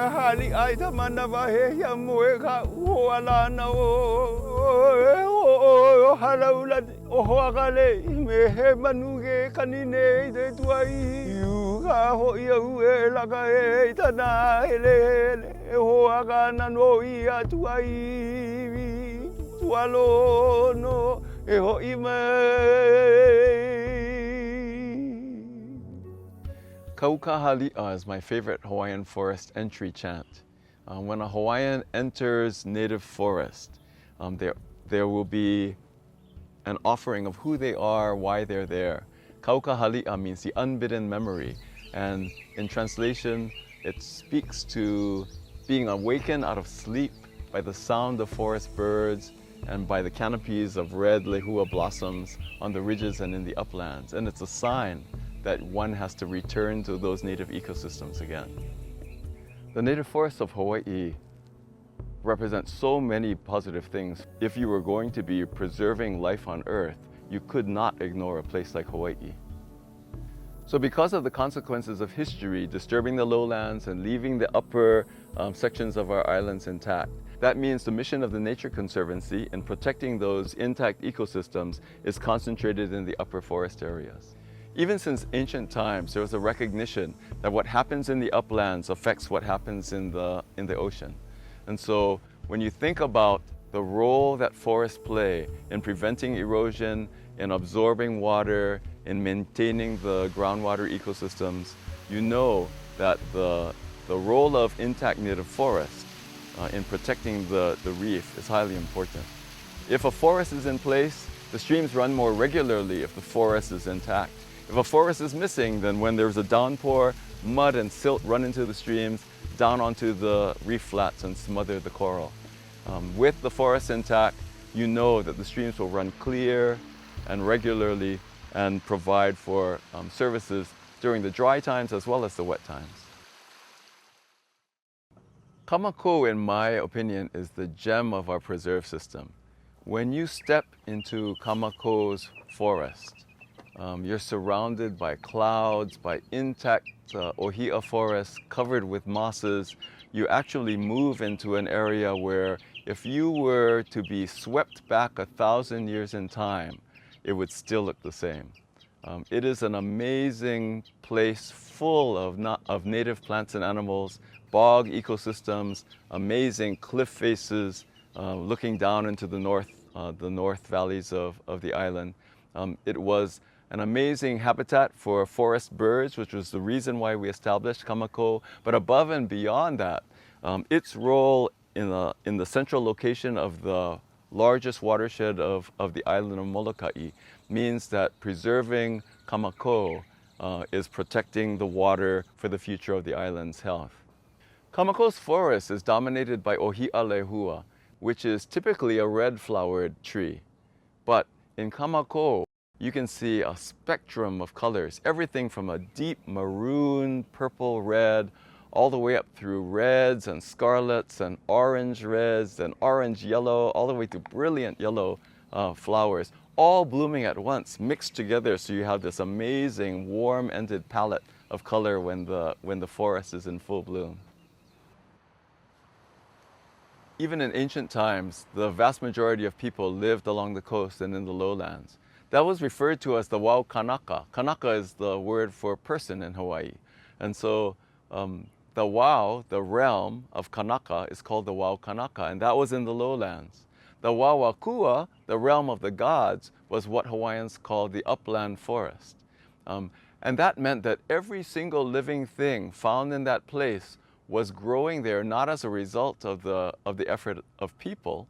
hali ai ta mana wahe hia moe ka uhoala na o halaula o hoakale me he manuge kanine i te tuai iu ka hoi au e laka e tana hele e hoaka na no i a tuai tualo no e hoi mai. Kaukahali'a is my favorite Hawaiian forest entry chant. When a Hawaiian enters native forest, there will be an offering of who they are, why they're there. Kaukahali'a means the unbidden memory, and in translation, it speaks to being awakened out of sleep by the sound of forest birds and by the canopies of red lehua blossoms on the ridges and in the uplands. And it's a sign that one has to return to those native ecosystems again. The native forests of Hawaii represent so many positive things. If you were going to be preserving life on Earth, you could not ignore a place like Hawaii. So because of the consequences of history disturbing the lowlands and leaving the upper sections of our islands intact, that means the mission of the Nature Conservancy in protecting those intact ecosystems is concentrated in the upper forest areas. Even since ancient times, there was a recognition that what happens in the uplands affects what happens in the ocean. And so when you think about the role that forests play in preventing erosion, in absorbing water, in maintaining the groundwater ecosystems, you know that the role of intact native forest in protecting the reef is highly important. If a forest is in place, the streams run more regularly if the forest is intact. If a forest is missing, then when there's a downpour, mud and silt run into the streams, down onto the reef flats and smother the coral. With the forest intact, you know that the streams will run clear and regularly and provide for services during the dry times as well as the wet times. Kamako, in my opinion, is the gem of our preserve system. When you step into Kamako's forest, you're surrounded by clouds, by intact ohia forests covered with mosses. You actually move into an area where if you were to be swept back 1,000 years in time, it would still look the same. It is an amazing place full of native plants and animals, bog ecosystems, amazing cliff faces looking down into the north valleys of the island. It was an amazing habitat for forest birds, which was the reason why we established Kamako. But above and beyond that, its role in the central location of the largest watershed of the island of Molokai means that preserving Kamako is protecting the water for the future of the island's health. Kamako's forest is dominated by ohia lehua, which is typically a red-flowered tree. But in Kamako, you can see a spectrum of colors, everything from a deep maroon, purple, red, all the way up through reds and scarlets and orange reds and orange yellow, all the way to brilliant yellow flowers, all blooming at once, mixed together, so you have this amazing warm-ended palette of color when the forest is in full bloom. Even in ancient times, the vast majority of people lived along the coast and in the lowlands. That was referred to as the wau kanaka. Kanaka is the word for person in Hawaii. And so the wau, the realm of Kanaka, is called the wau kanaka, and that was in the lowlands. The wauakua, the realm of the gods, was what Hawaiians called the upland forest. And that meant that every single living thing found in that place was growing there not as a result of the effort of people,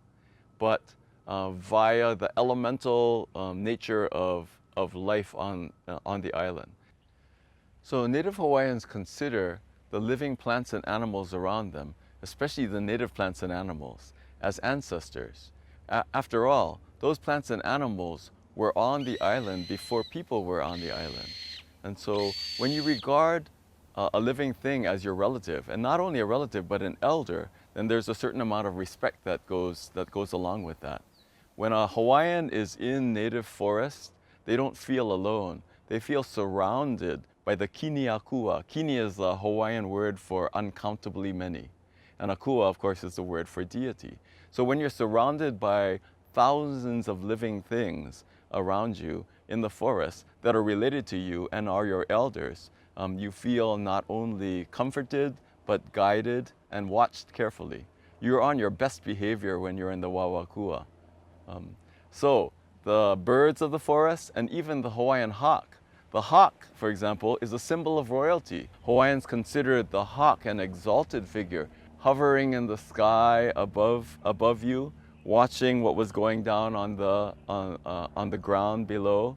but via the elemental nature of life on the island. So Native Hawaiians consider the living plants and animals around them, especially the native plants and animals, as ancestors. After all, those plants and animals were on the island before people were on the island. And so when you regard a living thing as your relative, and not only a relative but an elder, then there's a certain amount of respect that goes along with that. When a Hawaiian is in native forest, they don't feel alone. They feel surrounded by the kini akua. Kini is the Hawaiian word for uncountably many. And akua, of course, is the word for deity. So when you're surrounded by thousands of living things around you in the forest that are related to you and are your elders, you feel not only comforted, but guided and watched carefully. You're on your best behavior when you're in the wawakua. So the birds of the forest and even the Hawaiian hawk. The hawk, for example, is a symbol of royalty. Hawaiians consider the hawk an exalted figure, hovering in the sky above you, watching what was going down on the ground below.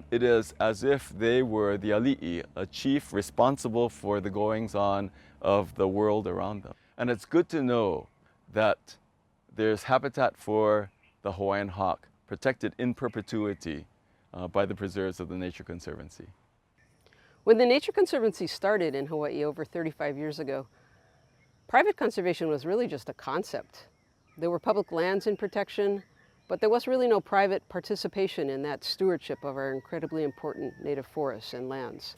It is as if they were the ali'i, a chief responsible for the goings-on of the world around them. And it's good to know that there's habitat for the Hawaiian hawk, protected in perpetuity by the preserves of the Nature Conservancy. When the Nature Conservancy started in Hawaii over 35 years ago, private conservation was really just a concept. There were public lands in protection, but there was really no private participation in that stewardship of our incredibly important native forests and lands.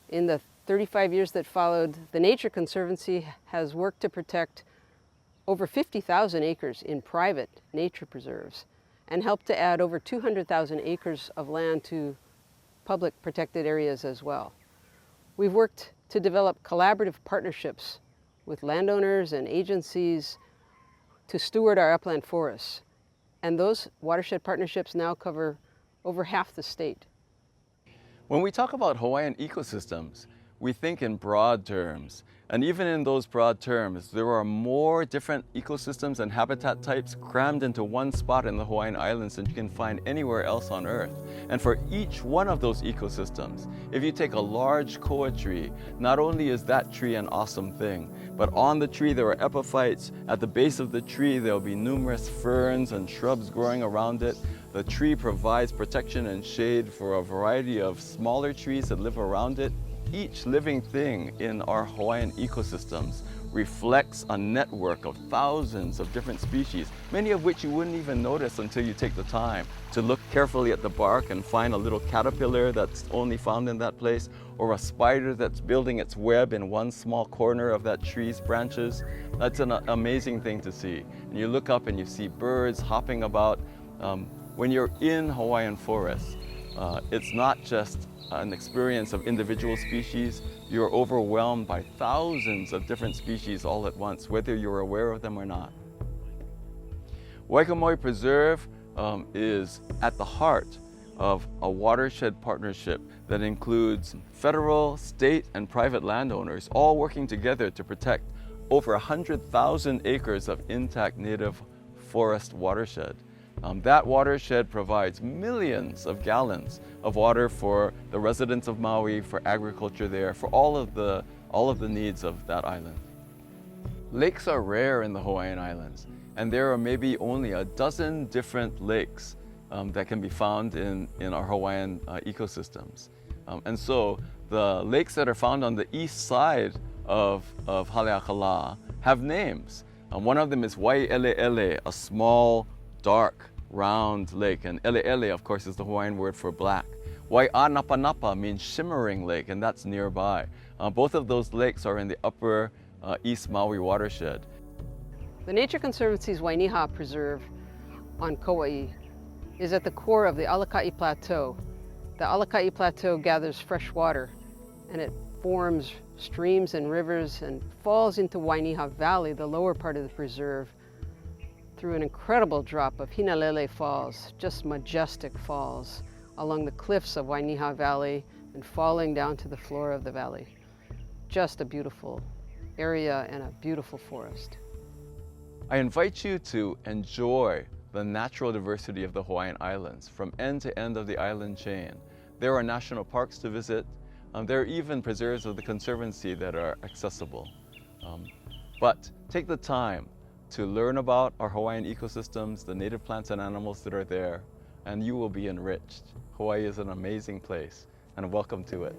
In the 35 years that followed, the Nature Conservancy has worked to protect over 50,000 acres in private nature preserves and helped to add over 200,000 acres of land to public protected areas as well. We've worked to develop collaborative partnerships with landowners and agencies to steward our upland forests. And those watershed partnerships now cover over half the state. When we talk about Hawaiian ecosystems, we think in broad terms. And even in those broad terms, there are more different ecosystems and habitat types crammed into one spot in the Hawaiian Islands than you can find anywhere else on Earth. And for each one of those ecosystems, if you take a large koa tree, not only is that tree an awesome thing, but on the tree there are epiphytes. At the base of the tree there will be numerous ferns and shrubs growing around it. The tree provides protection and shade for a variety of smaller trees that live around it. Each living thing in our Hawaiian ecosystems reflects a network of thousands of different species, many of which you wouldn't even notice until you take the time to look carefully at the bark and find a little caterpillar that's only found in that place, or a spider that's building its web in one small corner of that tree's branches. That's an amazing thing to see. And you look up and you see birds hopping about. When you're in Hawaiian forests, it's not just an experience of individual species. You're overwhelmed by thousands of different species all at once, whether you're aware of them or not. Waikamoi Preserve is at the heart of a watershed partnership that includes federal, state, and private landowners all working together to protect over 100,000 acres of intact native forest watershed. That watershed provides millions of gallons of water for the residents of Maui, for agriculture there, for all of the needs of that island. Lakes are rare in the Hawaiian Islands, and there are maybe only a dozen different lakes that can be found in our Hawaiian ecosystems. And so the lakes that are found on the east side of Haleakala have names. One of them is Waieleele, a small, dark, round lake, and Eleele, of course, is the Hawaiian word for black. Waianapanapa means shimmering lake, and that's nearby. Both of those lakes are in the upper East Maui watershed. The Nature Conservancy's Wainiha Preserve on Kauai is at the core of the Alakai Plateau. The Alakai Plateau gathers fresh water, and it forms streams and rivers and falls into Wainiha Valley, the lower part of the preserve, through an incredible drop of Hinalele Falls, just majestic falls along the cliffs of Wainiha Valley and falling down to the floor of the valley. Just a beautiful area and a beautiful forest. I invite you to enjoy the natural diversity of the Hawaiian Islands from end to end of the island chain. There are national parks to visit. There are even preserves of the Conservancy that are accessible. But take the time to learn about our Hawaiian ecosystems, the native plants and animals that are there, and you will be enriched. Hawaii is an amazing place, and welcome to it.